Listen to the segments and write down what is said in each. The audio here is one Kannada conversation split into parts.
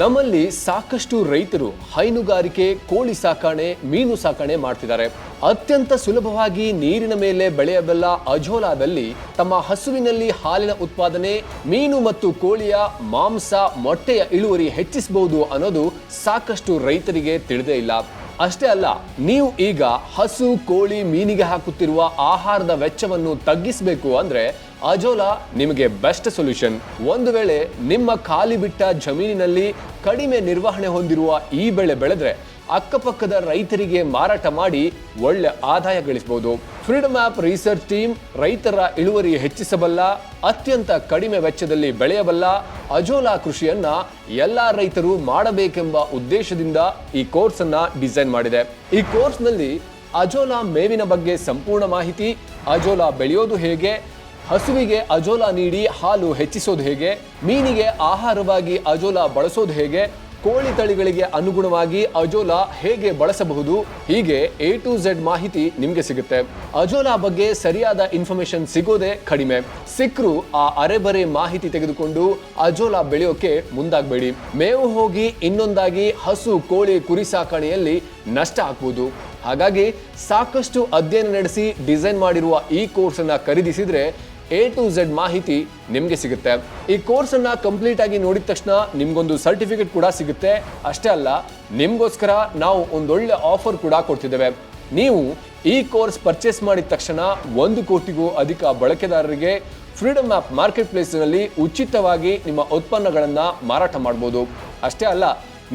ನಮ್ಮಲ್ಲಿ ಸಾಕಷ್ಟು ರೈತರು ಹೈನುಗಾರಿಕೆ, ಕೋಳಿ ಸಾಕಣೆ, ಮೀನು ಸಾಕಣೆ ಮಾಡ್ತಿದ್ದಾರೆ. ಅತ್ಯಂತ ಸುಲಭವಾಗಿ ನೀರಿನ ಮೇಲೆ ಬೆಳೆಯಬಲ್ಲ ಅಜೋಲಾದಲ್ಲಿ ತಮ್ಮ ಹಸುವಿನಲ್ಲಿ ಹಾಲಿನ ಉತ್ಪಾದನೆ, ಮೀನು ಮತ್ತು ಕೋಳಿಯ ಮಾಂಸ, ಮೊಟ್ಟೆಯ ಇಳುವರಿ ಹೆಚ್ಚಿಸಬಹುದು ಅನ್ನೋದು ಸಾಕಷ್ಟು ರೈತರಿಗೆ ತಿಳಿದೇ ಇಲ್ಲ. ಅಷ್ಟೇ ಅಲ್ಲ, ನೀವು ಈಗ ಹಸು, ಕೋಳಿ, ಮೀನಿಗೆ ಹಾಕುತ್ತಿರುವ ಆಹಾರದ ವೆಚ್ಚವನ್ನು ತಗ್ಗಿಸಬೇಕು ಅಂದ್ರೆ ಅಜೋಲಾ ನಿಮಗೆ ಬೆಸ್ಟ್ ಸೊಲ್ಯೂಷನ್. ಒಂದು ವೇಳೆ ನಿಮ್ಮ ಖಾಲಿ ಬಿಟ್ಟ ಜಮೀನಿನಲ್ಲಿ ಕಡಿಮೆ ನಿರ್ವಹಣೆ ಹೊಂದಿರುವ ಈ ಬೆಳೆ ಬೆಳೆದ್ರೆ ಅಕ್ಕಪಕ್ಕದ ರೈತರಿಗೆ ಮಾರಾಟ ಮಾಡಿ ಒಳ್ಳೆ ಆದಾಯ ಗಳಿಸಬಹುದು. ಫ್ರೀಡಮ್ ಆಪ್ ರಿಸರ್ಚ್ ಟೀಮ್ ರೈತರ ಇಳುವರಿ ಹೆಚ್ಚಿಸಬಲ್ಲ, ಅತ್ಯಂತ ಕಡಿಮೆ ವೆಚ್ಚದಲ್ಲಿ ಬೆಳೆಯಬಲ್ಲ ಅಜೋಲಾ ಕೃಷಿಯನ್ನ ಎಲ್ಲಾ ರೈತರು ಮಾಡಬೇಕೆಂಬ ಉದ್ದೇಶದಿಂದ ಈ ಕೋರ್ಸ್ ಅನ್ನ ಡಿಸೈನ್ ಮಾಡಿದೆ. ಈ ಕೋರ್ಸ್ ನಲ್ಲಿ ಅಜೋಲಾ ಮೇವಿನ ಬಗ್ಗೆ ಸಂಪೂರ್ಣ ಮಾಹಿತಿ, ಅಜೋಲಾ ಬೆಳೆಯೋದು ಹೇಗೆ, ಹಸುವಿಗೆ ಅಜೋಲಾ ನೀಡಿ ಹಾಲು ಹೆಚ್ಚಿಸೋದು ಹೇಗೆ, ಮೀನಿಗೆ ಆಹಾರವಾಗಿ ಅಜೋಲಾ ಬಳಸೋದು ಹೇಗೆ, ಕೋಳಿ ತಳಿಗಳಿಗೆ ಅನುಗುಣವಾಗಿ ಅಜೋಲಾ ಹೇಗೆ ಬಳಸಬಹುದು, ಹೀಗೆ A to Z ಮಾಹಿತಿ ನಿಮಗೆ ಸಿಗುತ್ತೆ. ಅಜೋಲಾ ಬಗ್ಗೆ ಸರಿಯಾದ ಇನ್ಫಾರ್ಮೇಶನ್ ಸಿಗೋದೇ ಕಡಿಮೆ. ಸಿಕ್ಕರು ಆ ಅರೆಬರೆ ಮಾಹಿತಿ ತೆಗೆದುಕೊಂಡು ಅಜೋಲಾ ಬೆಳೆಯೋಕೆ ಮುಂದಾಗಬೇಡಿ. ಮೇವು ಹೋಗಿ ಇನ್ನೊಂದಾಗಿ ಹಸು, ಕೋಳಿ, ಕುರಿ ಸಾಕಣೆಯಲ್ಲಿ ನಷ್ಟ ಆಗ್ಬೋದು. ಹಾಗಾಗಿ ಸಾಕಷ್ಟು ಅಧ್ಯಯನ ನಡೆಸಿ ಡಿಸೈನ್ ಮಾಡಿರುವ ಈ ಕೋರ್ಸ್ ಅನ್ನ ಖರೀದಿಸಿದ್ರೆ A to Z ಮಾಹಿತಿ ನಿಮಗೆ ಸಿಗುತ್ತೆ. ಈ ಕೋರ್ಸ್ ಅನ್ನ ಕಂಪ್ಲೀಟ್ ಆಗಿ ನೋಡಿದ ತಕ್ಷಣ ನಿಮ್ಗೊಂದು ಸರ್ಟಿಫಿಕೇಟ್ ಕೂಡ ಸಿಗುತ್ತೆ. ಅಷ್ಟೇ ಅಲ್ಲ, ನಿಮ್ಗೋಸ್ಕರ ನಾವು ಒಂದೊಳ್ಳೆ ಆಫರ್ ಕೂಡ ಕೊಡ್ತಿದ್ದೇವೆ. ನೀವು ಈ ಕೋರ್ಸ್ ಪರ್ಚೇಸ್ ಮಾಡಿದ ತಕ್ಷಣ 1 ಕೋಟಿಗೂ ಅಧಿಕ ಬಳಕೆದಾರರಿಗೆ ಫ್ರೀಡಮ್ ಆಪ್ ಮಾರ್ಕೆಟ್ ಪ್ಲೇಸ್ ನಲ್ಲಿ ಉಚಿತವಾಗಿ ನಿಮ್ಮ ಉತ್ಪನ್ನಗಳನ್ನ ಮಾರಾಟ ಮಾಡಬಹುದು. ಅಷ್ಟೇ ಅಲ್ಲ,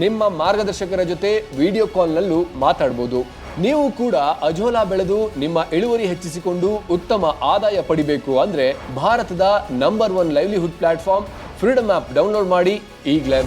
ನಿಮ್ಮ ಮಾರ್ಗದರ್ಶಕರ ಜೊತೆ ವಿಡಿಯೋ ಕಾಲ್ನಲ್ಲೂ ಮಾತಾಡಬಹುದು. ನೀವು ಕೂಡ ಅಜೋಲಾ ಬೆಳೆದು ನಿಮ್ಮ ಇಳುವರಿ ಹೆಚ್ಚಿಸಿಕೊಂಡು ಉತ್ತಮ ಆದಾಯ ಪಡಿಬೇಕು ಅಂದ್ರೆ ಭಾರತದ number 1 livelihood platform freedom app download ಮಾಡಿ ಈಗಲೇ.